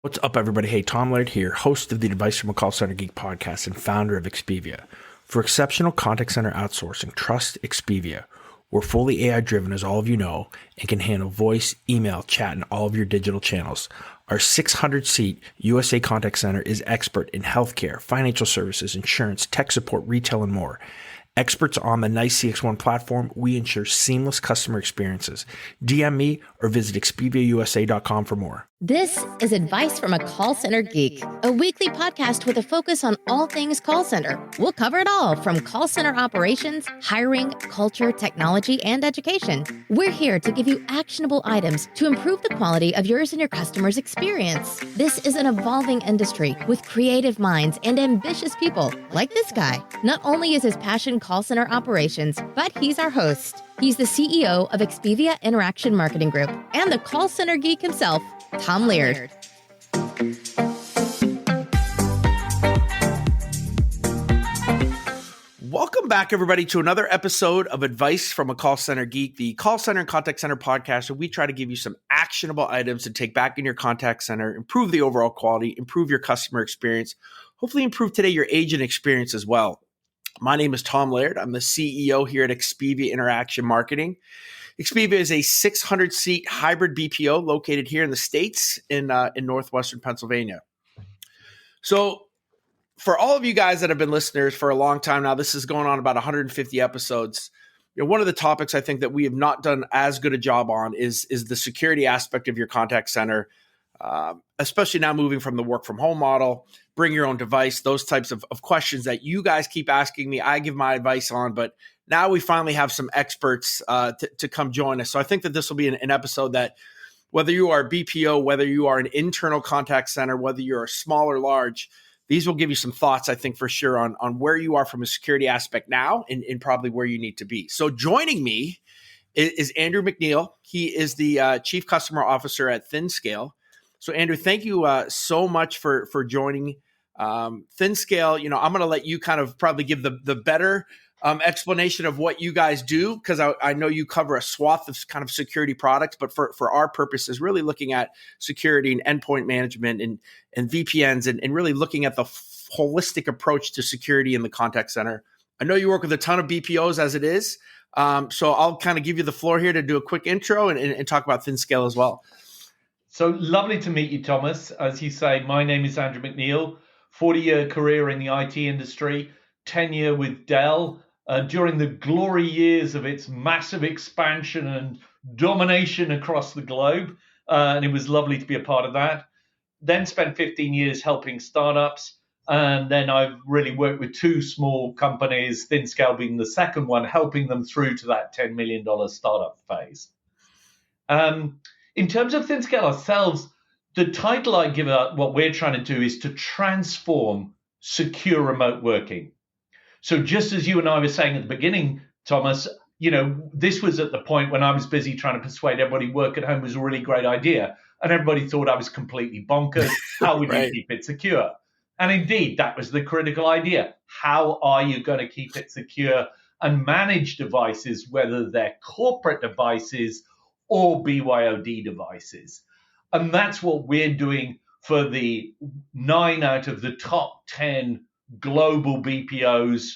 What's up, everybody? Hey, Tom Laird here, host of the Advice from a Call Center Geek podcast and founder of Expedia. For exceptional contact center outsourcing, trust Expedia. We're fully AI-driven, as all of you know, and can handle voice, email, chat, and all of your digital channels. Our 600-seat USA contact center is expert in healthcare, financial services, insurance, tech support, retail, and more. Experts on the NICE CX1 platform, we ensure seamless customer experiences. DM me or visit expediausa.com for more. This is Advice from a Call Center Geek, a weekly podcast with a focus on all things call center. We'll cover it all from call center operations, hiring, culture, technology, and education. We're here to give you actionable items to improve the quality of yours and your customers' experience. This is an evolving industry with creative minds and ambitious people like this guy. Not only is his passion call center operations, but he's our host. He's the CEO of Expedia Interaction Marketing Group and the Call Center Geek himself, Tom Laird. Welcome back, everybody, to another episode of Advice from a Call Center Geek, the call center and contact center podcast, where we try to give you some actionable items to take back in your contact center, improve the overall quality, improve your customer experience, hopefully improve today your agent experience as well. My name is Tom Laird. I'm the CEO here at Expedia Interaction Marketing. Expedia is a 600-seat hybrid BPO located here in the States in northwestern Pennsylvania. So for all of you guys that have been listeners for a long time now, this is going on about 150 episodes. You know, one of the topics I think that we have not done as good a job on is the security aspect of your contact center, especially now moving from the work from home model, bring your own device, those types of questions that you guys keep asking me. I give my advice on, but now we finally have some experts to come join us. So I think that this will be an episode that whether you are a BPO, whether you are an internal contact center, whether you're a small or large, these will give you some thoughts, I think, for sure on where you are from a security aspect now and probably where you need to be. So joining me is Andrew McNeile. He is the Chief Customer Officer at ThinScale. So Andrew, thank you so much for joining ThinScale. You know, I'm going to let you kind of probably give the better explanation of what you guys do, because I know you cover a swath of kind of security products, but for our purposes, really looking at security and endpoint management and VPNs and really looking at the holistic approach to security in the contact center. I know you work with a ton of BPOs as it is, so I'll kind of give you the floor here to do a quick intro and talk about ThinScale as well. So lovely to meet you, Thomas. As you say, my name is Andrew McNeile, 40-year career in the IT industry, 10-year with Dell. During the glory years of its massive expansion and domination across the globe. And it was lovely to be a part of that. Then spent 15 years helping startups. And then I've really worked with two small companies, ThinScale being the second one, helping them through to that $10 million startup phase. In terms of ThinScale ourselves, the title I give out, what we're trying to do is to transform secure remote working. So just as you and I were saying at the beginning, Thomas, you know, this was at the point when I was busy trying to persuade everybody work at home was a really great idea. And everybody thought I was completely bonkers. How would you keep it secure? And indeed, that was the critical idea. How are you going to keep it secure and manage devices, whether they're corporate devices or BYOD devices? And that's what we're doing for the 9 out of the top 10 global BPOs,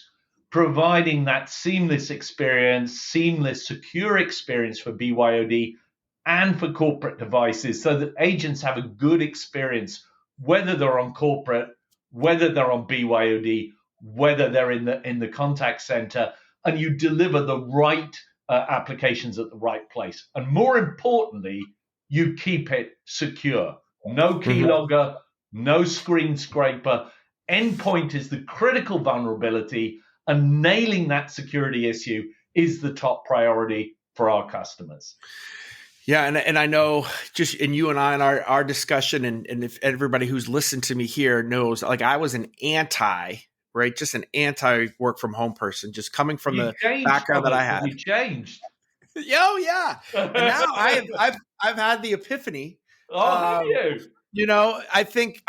providing that seamless experience, seamless, secure experience for BYOD and for corporate devices so that agents have a good experience, whether they're on corporate, whether they're on BYOD, whether they're in the contact center, and you deliver the right applications at the right place. And more importantly, you keep it secure. No keylogger, no screen scraper. Endpoint is the critical vulnerability, and nailing that security issue is the top priority for our customers. Yeah, and I know just in you and I in our discussion, and if everybody who's listened to me here knows, like I was an anti work from home person, just coming from the background that I had. You changed. Oh yeah, and now I've had the epiphany. Oh, you? You know, I think,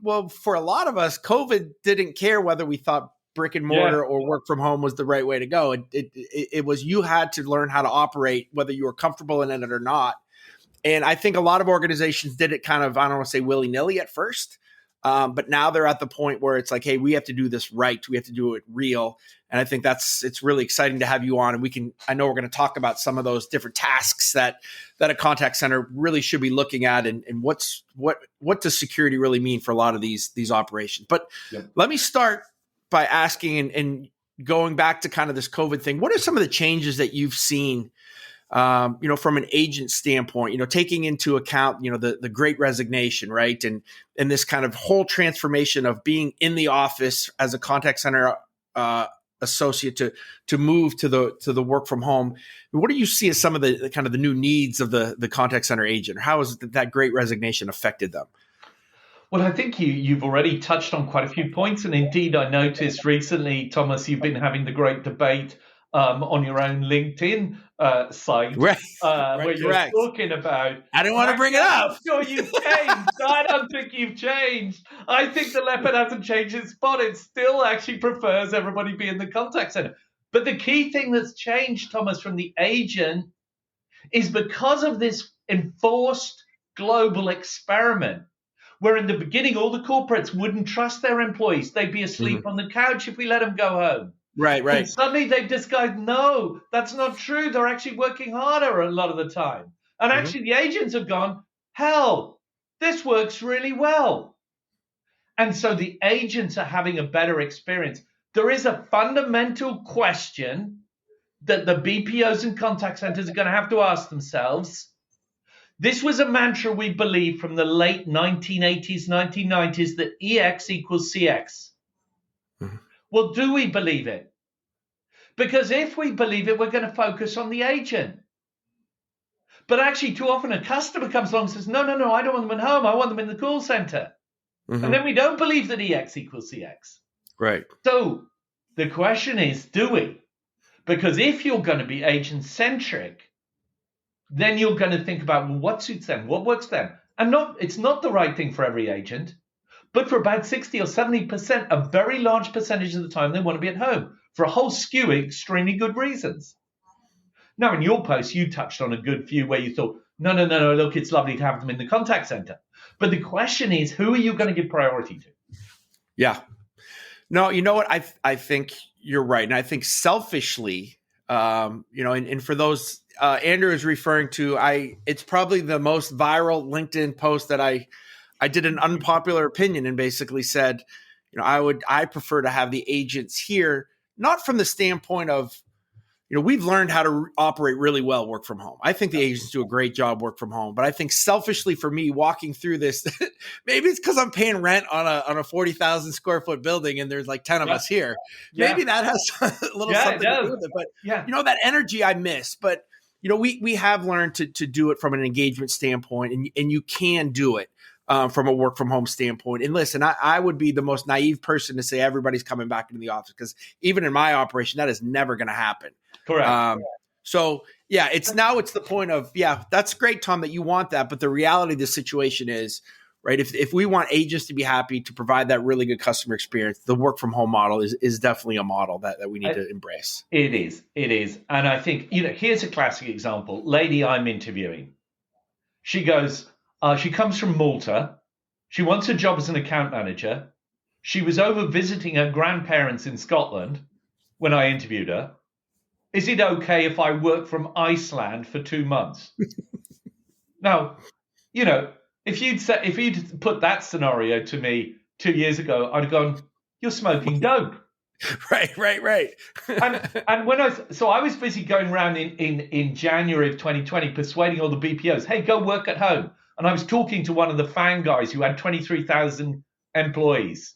well, for a lot of us, COVID didn't care whether we thought brick and mortar or work from home was the right way to go. It was, you had to learn how to operate, whether you were comfortable in it or not. And I think a lot of organizations did it kind of, I don't want to say willy-nilly at first, but now they're at the point where it's like, hey, we have to do this right. We have to do it real. And I think it's really exciting to have you on. And I know we're going to talk about some of those different tasks that a contact center really should be looking at, and what does security really mean for a lot of these operations. But Let me start by asking and going back to kind of this COVID thing. What are some of the changes that you've seen, from an agent standpoint, taking into account, the great resignation, right? And this kind of whole transformation of being in the office as a contact center associate to move to the work from home. What do you see as some of the kind of the new needs of the contact center agent? How has that great resignation affected them? Well, I think you've already touched on quite a few points. And indeed, I noticed recently, Thomas, you've been having the great debate on your own LinkedIn site, right, where you're correct. talking about. I didn't want to bring it up. I'm sure you've changed. I don't think you've changed. I think the leopard hasn't changed its spot. It still actually prefers everybody be in the contact center. But the key thing that's changed, Thomas, from the agent is because of this enforced global experiment, where in the beginning, all the corporates wouldn't trust their employees. They'd be asleep on the couch if we let them go home. Right. And suddenly they've discovered, no, that's not true. They're actually working harder a lot of the time. And actually the agents have gone, hell, this works really well. And so the agents are having a better experience. There is a fundamental question that the BPOs and contact centers are going to have to ask themselves. This was a mantra we believed from the late 1980s, 1990s, that EX equals CX. Well, do we believe it? Because if we believe it, we're going to focus on the agent. But actually, too often a customer comes along and says, no, I don't want them at home. I want them in the call center. And then we don't believe that EX equals CX. Right. So the question is, do we? Because if you're going to be agent-centric, then you're going to think about, well, what suits them? What works for them? And it's not the right thing for every agent, but for about 60 or 70%, a very large percentage of the time, they want to be at home for a whole slew of extremely good reasons. Now, in your post, you touched on a good few where you thought, no, look, it's lovely to have them in the contact center. But the question is, who are you going to give priority to? Yeah. No, you know what? I think you're right. And I think selfishly, and for those, Andrew is referring to, it's probably the most viral LinkedIn post that I did an unpopular opinion and basically said, I prefer to have the agents here, not from the standpoint of, we've learned how to operate really well work from home. I think the agents do a great job work from home, but I think selfishly for me walking through this, maybe it's because I'm paying rent on a 40,000 square foot building and there's like 10 of us here. Maybe that has a little something to do with it, but that energy I miss, but we have learned to do it from an engagement standpoint, and you can do it from a work from home standpoint. And listen, I would be the most naive person to say everybody's coming back into the office, because even in my operation, that is never going to happen. Correct. So yeah, it's the point of, that's great, Tom, that you want that. But the reality of the situation is, right, if we want agents to be happy to provide that really good customer experience, the work from home model is definitely a model that we need to embrace. It is. And I think, here's a classic example. Lady I'm interviewing, she goes, she comes from Malta. She wants a job as an account manager. She was over visiting her grandparents in Scotland when I interviewed her. Is it okay if I work from Iceland for 2 months? Now, if you'd put that scenario to me 2 years ago, I'd have gone, you're smoking dope. Right. and I was busy going around in January of 2020 persuading all the BPOs, hey, go work at home. And I was talking to one of the FANG guys who had 23,000 employees.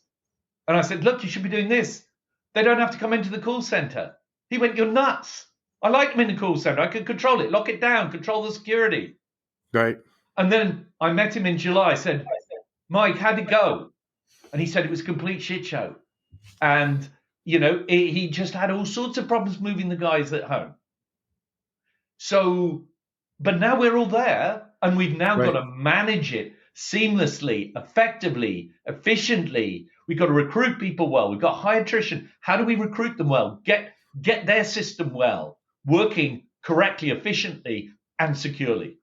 And I said, look, you should be doing this. They don't have to come into the call center. He went, you're nuts. I like them in the call center. I can control it, lock it down, control the security. Right. And then I met him in July. I said, Mike, how'd it go? And he said it was a complete shit show. And, he just had all sorts of problems moving the guys at home. So, but now we're all there, and we've now got to manage it seamlessly, effectively, efficiently. We've got to recruit people well. We've got high attrition. How do we recruit them well? Get their system well, working correctly, efficiently, and securely.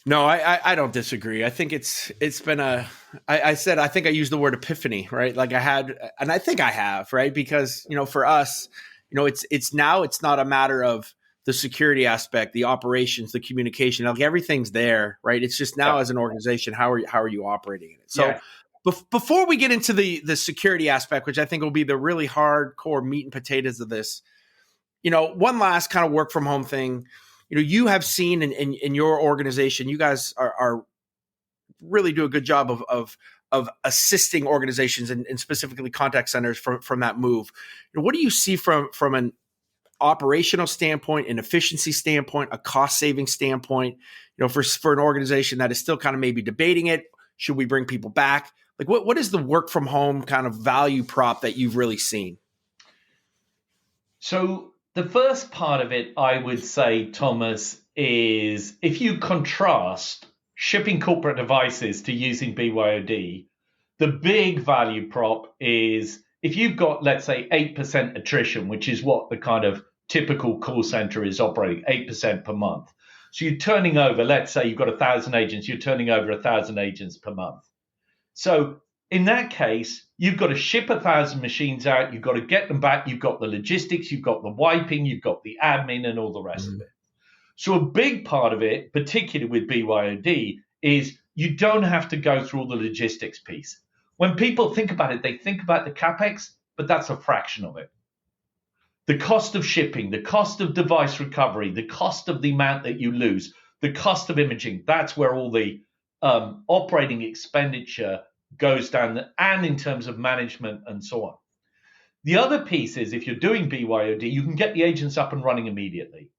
No, I don't disagree. I think it's been I said, I think I used the word epiphany, right? Like I had, and I think I have, right? Because, for us, it's now, it's not a matter of the security aspect, the operations, the communication, like everything's there, right? It's just now as an organization, how are you operating in it? So before we get into the security aspect, which I think will be the really hardcore meat and potatoes of this, one last kind of work from home thing. You have seen in your organization, you guys are really do a good job of assisting organizations and specifically contact centers from that move. What do you see from an operational standpoint, an efficiency standpoint, a cost saving standpoint, for an organization that is still kind of maybe debating it? Should we bring people back? Like what is the work from home kind of value prop that you've really seen? So the first part of it, I would say, Thomas, is if you contrast shipping corporate devices to using BYOD, the big value prop is if you've got, let's say, 8% attrition, which is what the kind of typical call center is operating, 8% per month. So you're turning over, let's say you've got 1,000 agents, you're turning over 1,000 agents per month. So in that case, you've got to ship 1,000 machines out. You've got to get them back. You've got the logistics. You've got the wiping. You've got the admin and all the rest of it. So a big part of it, particularly with BYOD, is you don't have to go through all the logistics piece. When people think about it, they think about the CapEx, but that's a fraction of it. The cost of shipping, the cost of device recovery, the cost of the amount that you lose, the cost of imaging, that's where all the operating expenditure goes down, and in terms of management and so on. The other piece is if you're doing BYOD, you can get the agents up and running immediately.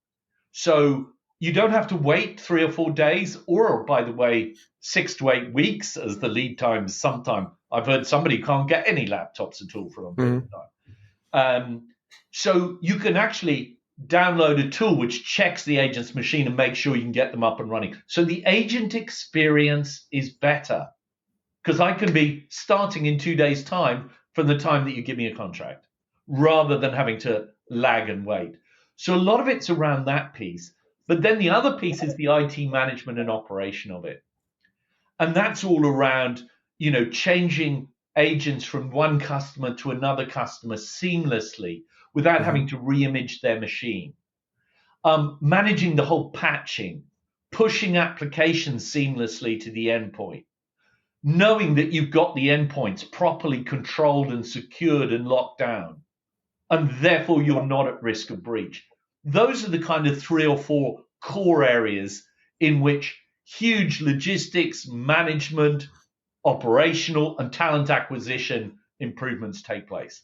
So you don't have to wait 3 or 4 days, or, by the way, 6 to 8 weeks as the lead times. Sometimes I've heard somebody can't get any laptops at all for a long period of time. So you can actually download a tool which checks the agent's machine and makes sure you can get them up and running. So the agent experience is better, because I can be starting in 2 days' time from the time that you give me a contract, rather than having to lag and wait. So a lot of it's around that piece. But then the other piece is the IT management and operation of it. And that's all around, changing agents from one customer to another customer seamlessly without having to re-image their machine. Managing the whole patching, pushing applications seamlessly to the endpoint. Knowing that you've got the endpoints properly controlled and secured and locked down, and therefore you're not at risk of breach. Those are the kind of 3 or 4 core areas in which huge logistics, management, operational, and talent acquisition improvements take place.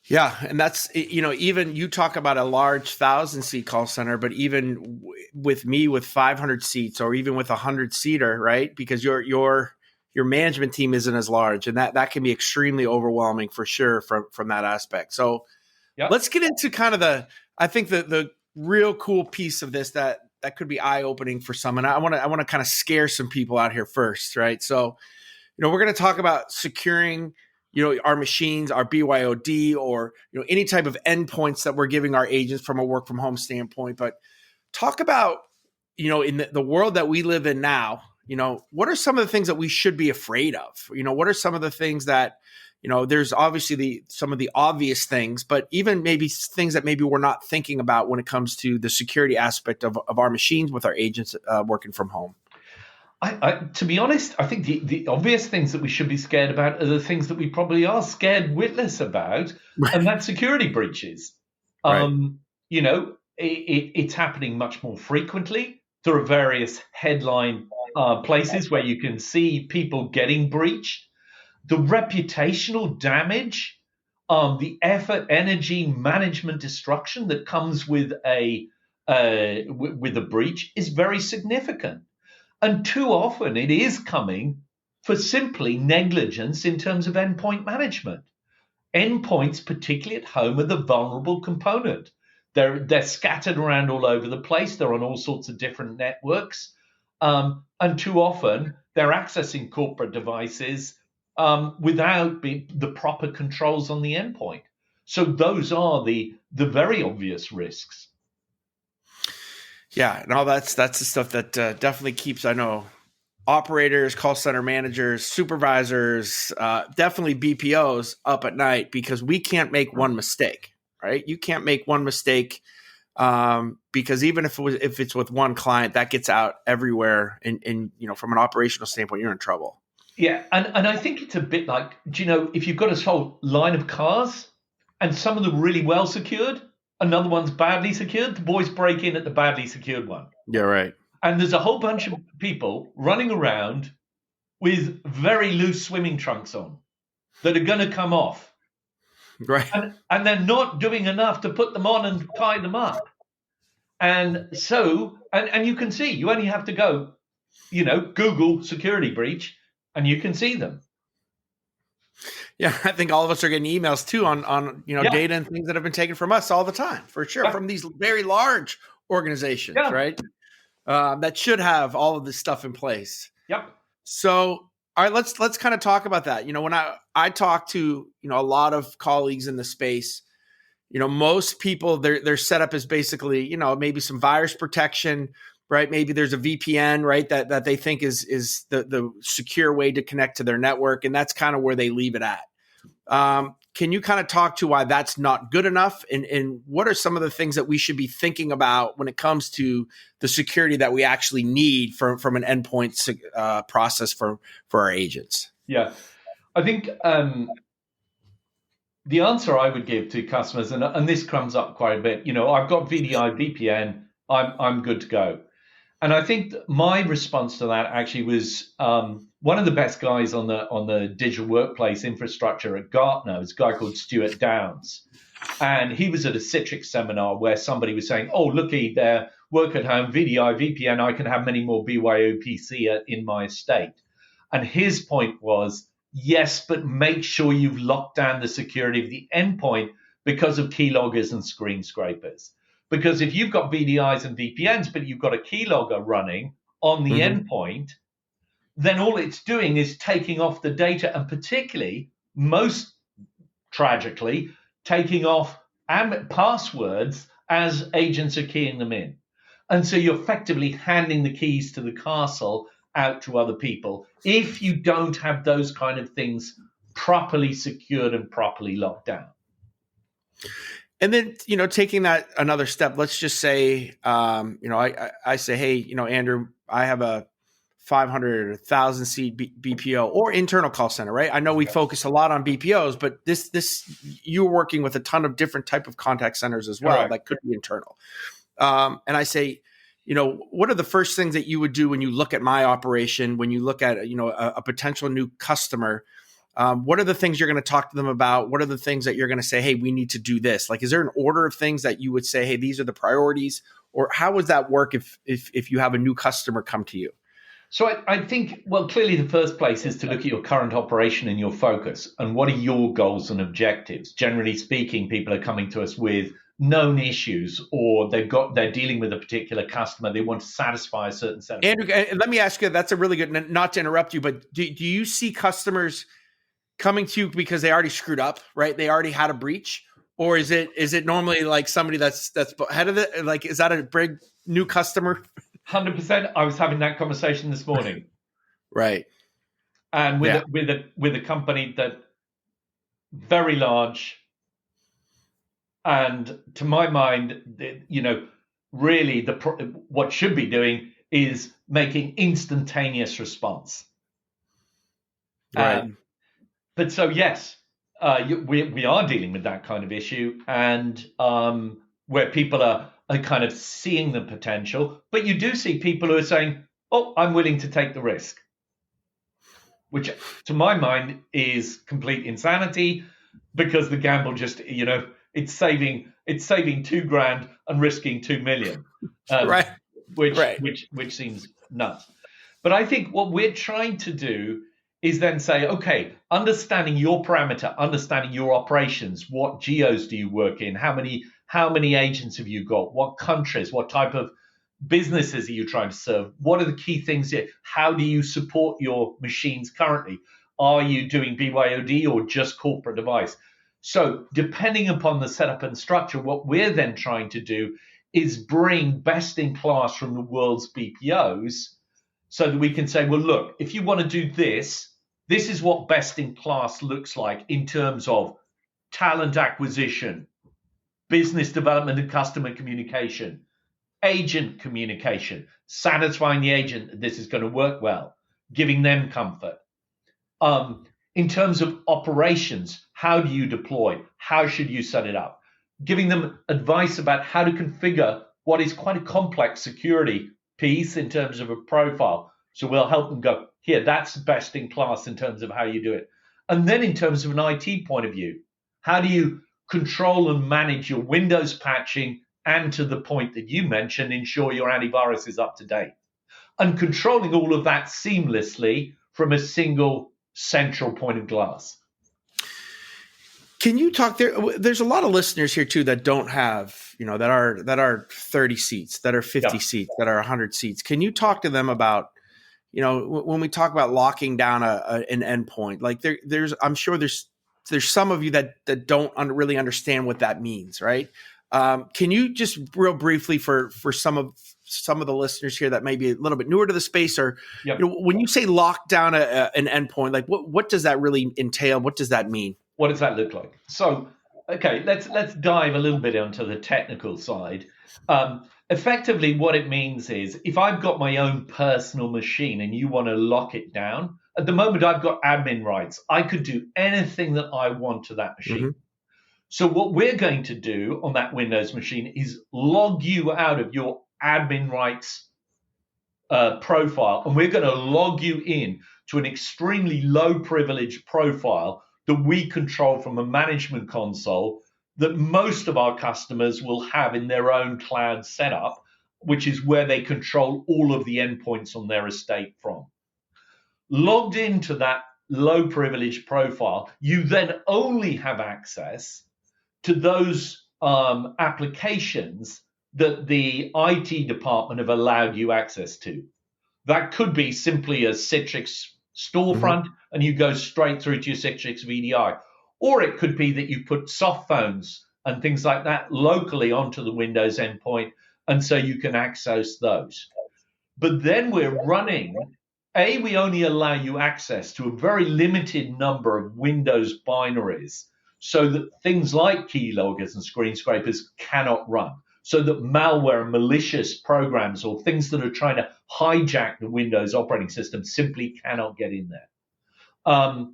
Yeah. And that's, even you talk about a large 1,000-seat call center, but even with me with 500 seats or even with 100-seater, right? Because your management team isn't as large, and that can be extremely overwhelming for sure from that aspect. So let's get into kind of I think the real cool piece of this that could be eye-opening for some. And I want to kind of scare some people out here first, right? So, we're going to talk about securing our machines, our BYOD, or any type of endpoints that we're giving our agents from a work from home standpoint. But talk about in the world that we live in now, what are some of the things that we should be afraid of? What are some of the things that there's obviously some of the obvious things, but even maybe things that maybe we're not thinking about when it comes to the security aspect of our machines with our agents working from home. To be honest, I think the obvious things that we should be scared about are the things that we probably are scared witless about, and that's security breaches. Right. It's happening much more frequently. There are various headline places where you can see people getting breached. The reputational damage, the effort, energy, management destruction that comes with a breach is very significant. And too often it is coming for simply negligence in terms of endpoint management. Endpoints, particularly at home, are the vulnerable component. They're scattered around all over the place. They're on all sorts of different networks. And too often they're accessing corporate devices without the proper controls on the endpoint. So those are the very obvious risks. Yeah, no, that's the stuff that definitely keeps, I know, operators, call center managers, supervisors, definitely BPOs up at night, because we can't make one mistake, right? You can't make one mistake, because even if it's with one client, that gets out everywhere, and from an operational standpoint, you're in trouble. Yeah, and I think it's a bit like, if you've got a whole line of cars and some of them really well secured, another one's badly secured, the boys break in at the badly secured one. Yeah, right. And there's a whole bunch of people running around with very loose swimming trunks on that are going to come off. Right. And they're not doing enough to put them on and tie them up. And so, and you can see, you only have to go, Google security breach, and you can see them. Yeah, I think all of us are getting emails too on data and things that have been taken from us all the time, for sure, from these very large organizations, right? That should have all of this stuff in place. Yep. So, all right, let's kind of talk about that. When I talk to a lot of colleagues in the space, most people their setup is basically maybe some virus protection, right? Maybe there's a VPN, right? That they think is the secure way to connect to their network, and that's kind of where they leave it at. Can you kind of talk to why that's not good enough, and what are some of the things that we should be thinking about when it comes to the security that we actually need from an endpoint process for our agents? Yeah, I think the answer I would give to customers, and this comes up quite a bit, I've got VDI VPN, I'm good to go. And I think my response to that actually was one of the best guys on the digital workplace infrastructure at Gartner is a guy called Stuart Downs. And he was at a Citrix seminar where somebody was saying, oh, looky there, work at home, VDI, VPN, I can have many more BYOPC in my estate. And his point was, yes, but make sure you've locked down the security of the endpoint because of keyloggers and screen scrapers. Because if you've got VDIs and VPNs, but you've got a keylogger running on the endpoint, then all it's doing is taking off the data, and particularly, most tragically, taking off passwords as agents are keying them in. And so you're effectively handing the keys to the castle out to other people if you don't have those kind of things properly secured and properly locked down. And then, taking that another step, let's just say, I say, hey, Andrew, I have a 500 or 1,000 seat BPO or internal call center, right? I know we focus a lot on BPOs, but you're working with a ton of different type of contact centers as well. That could be internal. And I say, what are the first things that you would do when you look at my operation, when you look at, a potential new customer? What are the things you're going to talk to them about? What are the things that you're going to say, hey, we need to do this? Like, is there an order of things that you would say, hey, these are the priorities? Or how would that work if you have a new customer come to you? So I think, well, clearly the first place is to look at your current operation and your focus and what are your goals and objectives. Generally speaking, people are coming to us with known issues, or they're dealing with a particular customer. They want to satisfy a certain set of Andrew, let me ask you, that's a really good, not to interrupt you, but do you see customers coming to you because they already screwed up, right? They already had a breach? Or is it normally like somebody that's ahead of it? Like, is that a big new customer? 100%. I was having that conversation this morning. Right. And with a company that very large, and to my mind, really what should be doing is making instantaneous response. Right. But so yes, we are dealing with that kind of issue, and where people are kind of seeing the potential, but you do see people who are saying, oh, I'm willing to take the risk, which to my mind is complete insanity, because the gamble just, it's saving $2,000 and risking 2 million, right. Which seems nuts. But I think what we're trying to do is then say, okay, understanding your parameter, understanding your operations, what geos do you work in, how many agents have you got, what countries, what type of businesses are you trying to serve, what are the key things here, how do you support your machines currently, are you doing BYOD or just corporate device? So depending upon the setup and structure, what we're then trying to do is bring best in class from the world's BPOs so that we can say, well, look, if you want to do this, this is what best in class looks like in terms of talent acquisition, business development and customer communication, agent communication, satisfying the agent that this is going to work well, giving them comfort. In terms of operations, how do you deploy? How should you set it up? Giving them advice about how to configure what is quite a complex security piece in terms of a profile. So we'll help them go, here, that's best in class in terms of how you do it. And then in terms of an IT point of view, how do you control and manage your Windows patching and, to the point that you mentioned, ensure your antivirus is up to date? And controlling all of that seamlessly from a single central point of glass. Can you talk there? There's a lot of listeners here too that don't have, that are 30 seats, that are 50 seats, that are 100 seats. Can you talk to them about, when we talk about locking down an endpoint, like I'm sure there's some of you that don't really understand what that means, right? Can you just real briefly for some of the listeners here that may be a little bit newer to the space, or when you say lock down an endpoint, like what does that really entail? What does that mean? What does that look like? So, okay, let's dive a little bit onto the technical side. Effectively, what it means is if I've got my own personal machine and you want to lock it down, at the moment I've got admin rights. I could do anything that I want to that machine. Mm-hmm. So what we're going to do on that Windows machine is log you out of your admin rights profile, and we're going to log you in to an extremely low privilege profile that we control from a management console that most of our customers will have in their own cloud setup, which is where they control all of the endpoints on their estate from. Logged into that low privilege profile, you then only have access to those applications that the IT department have allowed you access to. That could be simply a Citrix storefront, and you go straight through to your Citrix VDI. Or it could be that you put soft phones and things like that locally onto the Windows endpoint, and so you can access those. But then we're running, we only allow you access to a very limited number of Windows binaries, so that things like keyloggers and screen scrapers cannot run, so that malware and malicious programs or things that are trying to hijack the Windows operating system simply cannot get in there.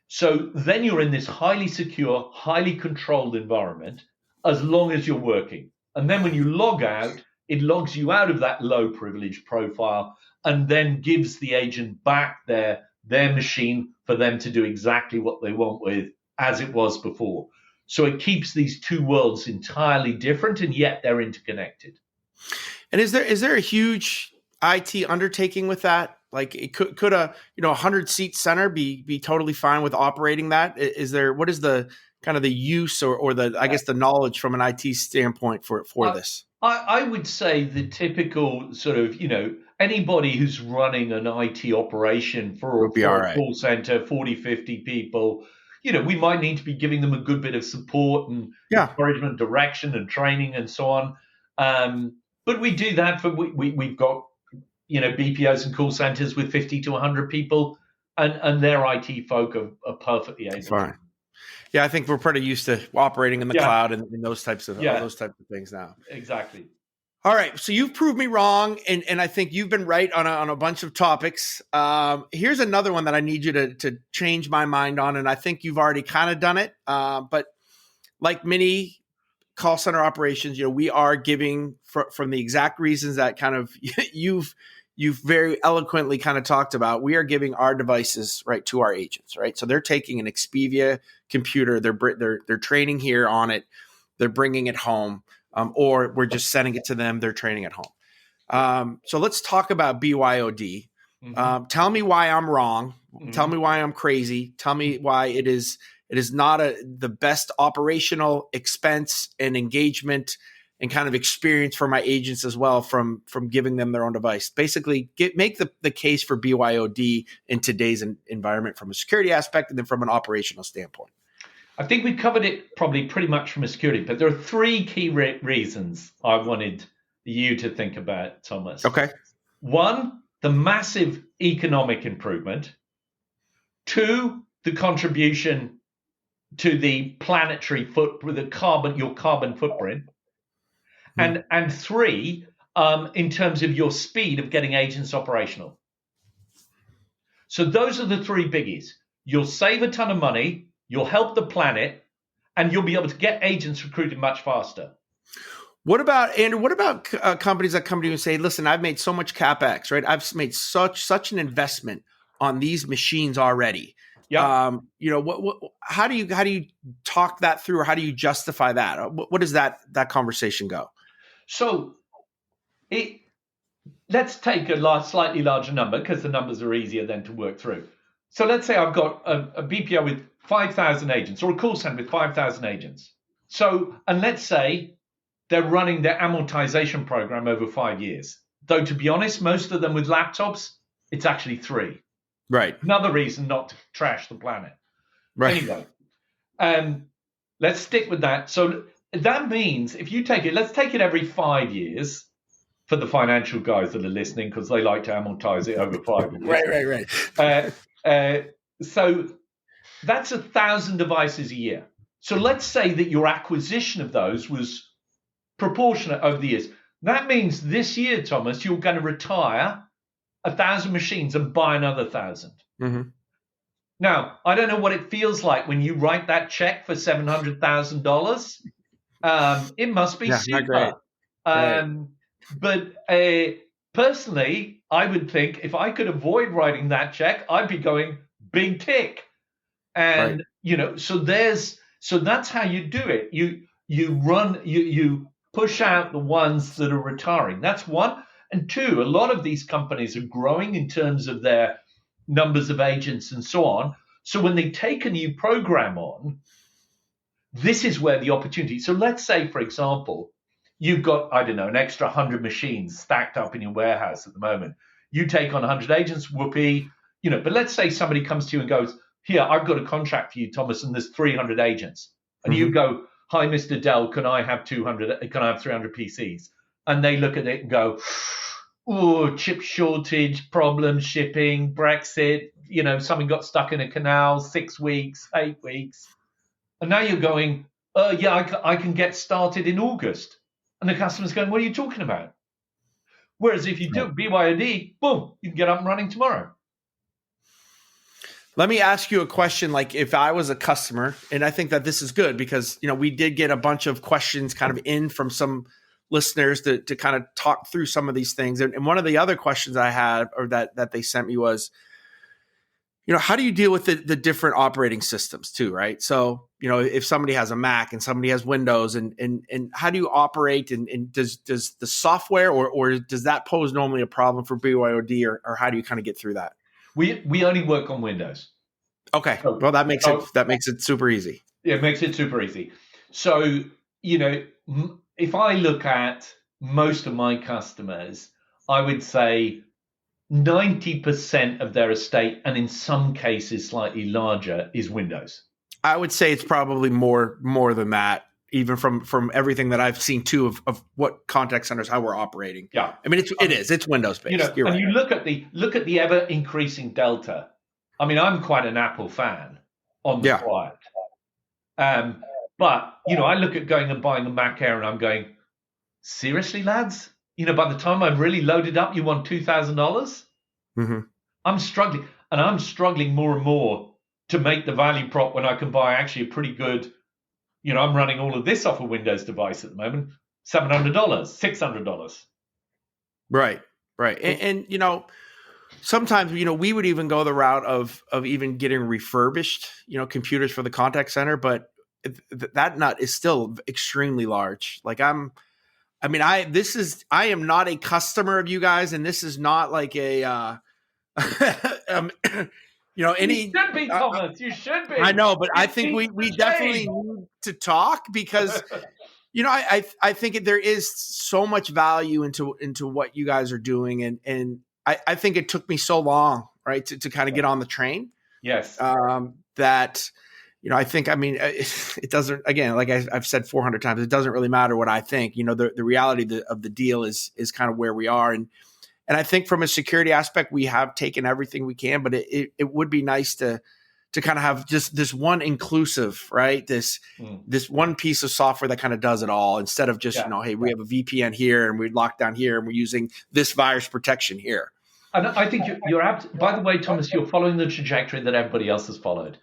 So then you're in this highly secure, highly controlled environment as long as you're working. And then when you log out, it logs you out of that low privilege profile and then gives the agent back their machine for them to do exactly what they want with as it was before. So it keeps these two worlds entirely different, and yet they're interconnected. And is there a huge IT undertaking with that? Like, it could a 100-seat center be totally fine with operating that? What is the kind of the use or the, I guess, the knowledge from an IT standpoint for this? I would say the typical sort of, anybody who's running an IT operation for a call center, 40, 50 people, we might need to be giving them a good bit of support and encouragement, direction and training and so on. But we do that we've got, BPOs and call centers with 50 to 100 people, and their IT folk are perfectly able. Fine. Yeah, I think we're pretty used to operating in the cloud and those types of things now. Exactly. All right, so you've proved me wrong, and I think you've been right on a bunch of topics. Here's another one that I need you to change my mind on, and I think you've already kind of done it. But like many call center operations, we are giving from the exact reasons that kind of you've very eloquently kind of talked about. We are giving our devices right to our agents, right? So they're taking an Expedia computer, they're training here on it, they're bringing it home. Or we're just sending it to them. They're training at home. So let's talk about BYOD. Tell me why I'm wrong. Tell me why I'm crazy. Tell me why it is not the best operational expense and engagement and kind of experience for my agents as well from giving them their own device. Basically, make the case for BYOD in today's environment from a security aspect and then from an operational standpoint. I think we covered it probably pretty much from a security, but there are three key reasons I wanted you to think about, Thomas. Okay. One, the massive economic improvement. Two, the contribution to the planetary footprint, your carbon footprint. And three, in terms of your speed of getting agents operational. So those are the three biggies. You'll save a ton of money, you'll help the planet, and you'll be able to get agents recruited much faster. What about, Andrew, what about companies that come to you and say, listen, I've made so much CapEx, right? I've made such an investment on these machines already. Yeah. How do you talk that through, or how do you justify that? What does that conversation go? So let's take a slightly larger number, because the numbers are easier then to work through. So let's say I've got a BPO with 5,000 agents, or a call center with 5,000 agents. So, and let's say they're running their amortization program over 5 years. Though, to be honest, most of them with laptops, it's actually 3. Right. Another reason not to trash the planet. Right. Anyway, let's stick with that. So that means if you take it, let's take it every 5 years for the financial guys that are listening, because they like to amortize it over 5 years. Right. So that's 1,000 devices a year. So let's say that your acquisition of those was proportionate over the years. That means this year, Thomas, you're going to retire 1,000 machines and buy another 1,000. Mm-hmm. Now, I don't know what it feels like when you write that check for $700,000. It must be super. But personally, I would think if I could avoid writing that check, I'd be going big tick. And so that's how you do it. You push out the ones that are retiring. That's one. And two, a lot of these companies are growing in terms of their numbers of agents and so on. So when they take a new program on, this is where the opportunity. So let's say, for example, you've got, I don't know, an extra 100 machines stacked up in your warehouse at the moment. You take on 100 agents, whoopee, but let's say somebody comes to you and goes, here, I've got a contract for you, Thomas, and there's 300 agents. And you go, hi, Mr. Dell, can I have 300 PCs? And they look at it and go, oh, chip shortage, problem, shipping, Brexit, something got stuck in a canal, 6 weeks, 8 weeks. And now you're going, I can get started in August. And the customer's going, what are you talking about? Whereas if you do BYOD, boom, you can get up and running tomorrow. Let me ask you a question. Like, if I was a customer, and I think that this is good because, we did get a bunch of questions kind of in from some listeners to kind of talk through some of these things. And one of the other questions I had, or that they sent me, was, how do you deal with the different operating systems too, right? So, if somebody has a Mac and somebody has Windows, and how do you operate, and does the software or does that pose normally a problem for BYOD, or how do you kind of get through that? We only work on Windows. Okay. Well, that makes it super easy. Yeah, it makes it super easy. So, if I look at most of my customers, I would say 90% of their estate, and in some cases slightly larger, is Windows. I would say it's probably more than that, even from everything that I've seen too of what contact centers, how we're operating. Yeah, I mean it's Windows based. You look at the ever increasing delta. I mean, I'm quite an Apple fan on the quiet, but I look at going and buying a Mac Air, and I'm going, seriously, lads? By the time I've really loaded up, you want $2,000? Mm-hmm. I'm struggling more and more to make the value prop when I can buy actually a pretty good. I'm running all of this off a Windows device at the moment, $700, $600. Right. And sometimes, we would even go the route of even getting refurbished, computers for the contact center, but that nut is still extremely large. Like I am not a customer of you guys, and this is not like a, You should be, Thomas. You should be. I know, but I think we definitely need to talk because, I think there is so much value into what you guys are doing, and I think it took me so long, right, to kind of get on the train. Yes. That, I think, it doesn't, again, like I've said 400 times, it doesn't really matter what I think. The reality of the deal is kind of where we are. And I think from a security aspect, we have taken everything we can, but it would be nice to kind of have just this one inclusive, right? This one piece of software that kind of does it all, instead of just, hey, we have a VPN here and we lock down here and we're using this virus protection here. And I think you're by the way, Thomas, you're following the trajectory that everybody else has followed.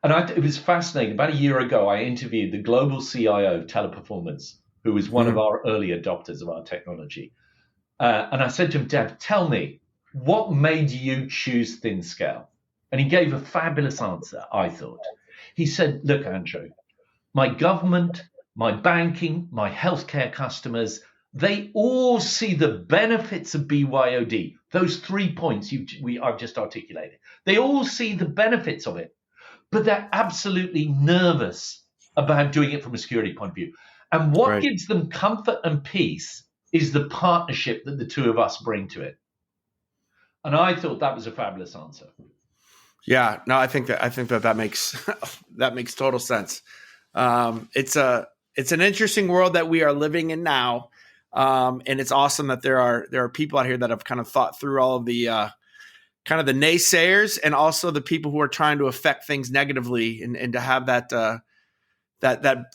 And it was fascinating. About a year ago, I interviewed the global CIO of Teleperformance, who was one of our early adopters of our technology. And I said to him, Deb, tell me, what made you choose ThinScale? And he gave a fabulous answer, I thought. He said, look, Andrew, my government, my banking, my healthcare customers, they all see the benefits of BYOD, those 3 points I've just articulated. They all see the benefits of it, but they're absolutely nervous about doing it from a security point of view. And what gives them comfort and peace is the partnership that the two of us bring to it. And I thought that was a fabulous answer. Yeah, no, I think that makes that makes total sense. It's an interesting world that we are living in now, and it's awesome that there are people out here that have kind of thought through all of the kind of the naysayers and also the people who are trying to affect things negatively, and to have that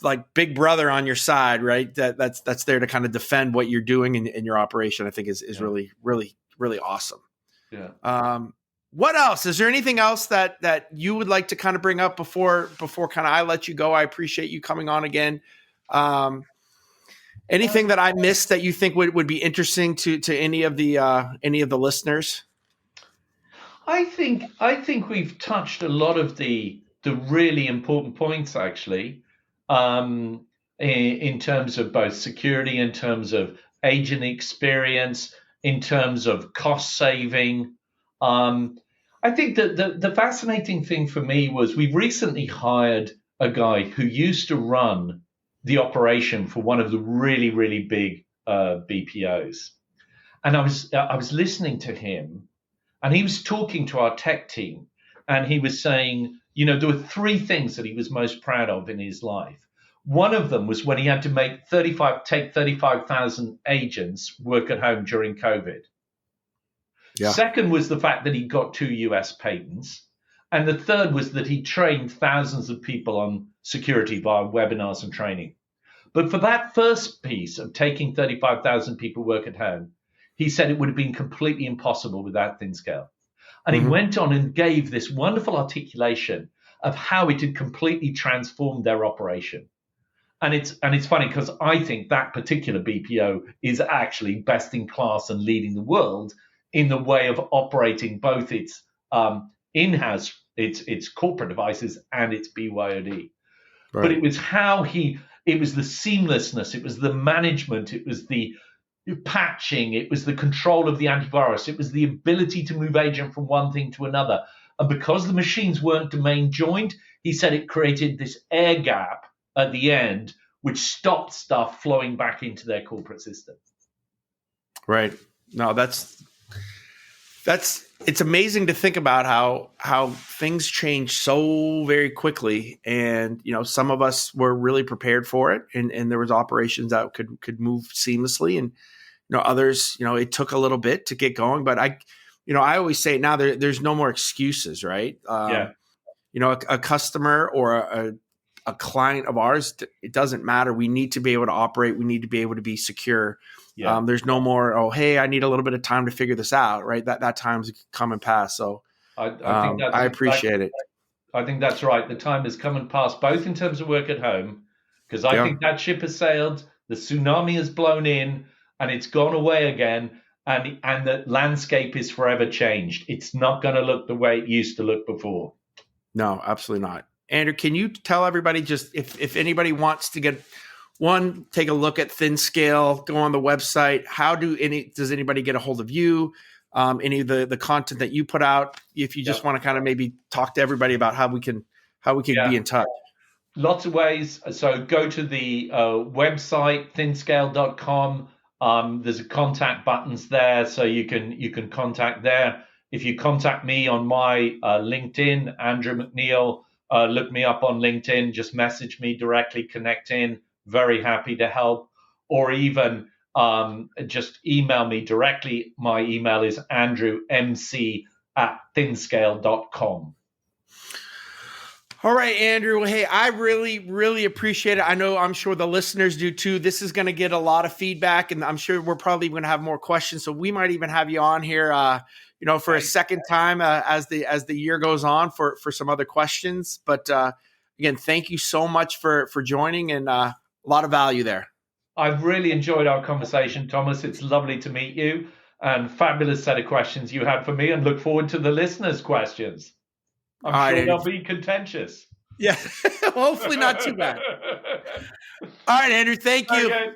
like big brother on your side, right? That's there to kind of defend what you're doing in your operation. I think is really, really, really awesome. Yeah. What else? Is there anything else that you would like to kind of bring up before kind of I let you go? I appreciate you coming on again. Anything that I missed that you think would be interesting to any of the listeners? I think we've touched a lot of the really important points, actually, in terms of both security, in terms of agent experience, in terms of cost saving. I think that the fascinating thing for me was we've recently hired a guy who used to run the operation for one of the really, really big BPOs. And I was listening to him, and he was talking to our tech team, and he was saying, there were 3 things that he was most proud of in his life. One of them was when he had to take 35,000 agents work at home during COVID. Yeah. Second was the fact that he got 2 US patents. And the third was that he trained thousands of people on security via webinars and training. But for that first piece of taking 35,000 people work at home, he said it would have been completely impossible without ThinScale. And he went on and gave this wonderful articulation of how it had completely transformed their operation. And it's funny because I think that particular BPO is actually best in class and leading the world in the way of operating both its in-house, its corporate devices and its BYOD. Right. But it was it was the seamlessness, it was the management, it was the patching, it was the control of the antivirus, it was the ability to move agent from one thing to another. And because the machines weren't domain joined, he said it created this air gap at the end, which stopped stuff flowing back into their corporate system. Right. No, it's amazing to think about how things change so very quickly. And, some of us were really prepared for it, and there was operations that could move seamlessly, and, others, it took a little bit to get going, but I always say now there's no more excuses, right? A customer or a client of ours, it doesn't matter. We need to be able to operate. We need to be able to be secure. Yeah. There's no more, hey, I need a little bit of time to figure this out, right? That time's come and passed. So I appreciate it. I think that's right. The time has come and passed, both in terms of work at home, because I think that ship has sailed, the tsunami has blown in, and it's gone away again, and the landscape is forever changed. It's not going to look the way it used to look before. No, absolutely not. Andrew, can you tell everybody just if anybody wants to take a look at ThinScale, go on the website. Does anybody get a hold of you? Any of the content that you put out? If you just want to kind of maybe talk to everybody about how we can be in touch. Lots of ways. So go to the website, thinscale.com. There's a contact buttons there, so you can contact there. If you contact me on my LinkedIn, Andrew McNeile, look me up on LinkedIn, just message me directly, connect in. Very happy to help. Or even just email me directly. My email is andrewmc@thinscale.com. All right, Andrew. Well, hey, I really, really appreciate it. I'm sure the listeners do too. This is going to get a lot of feedback, and I'm sure we're probably going to have more questions. So we might even have you on here, for a second time as the year goes on for some other questions. But again, thank you so much for joining, and a lot of value there. I've really enjoyed our conversation, Thomas. It's lovely to meet you, and fabulous set of questions you had for me, and look forward to the listeners' questions. I'm sure they'll be contentious. Yeah, hopefully not too bad. All right, Andrew, thank you. Okay.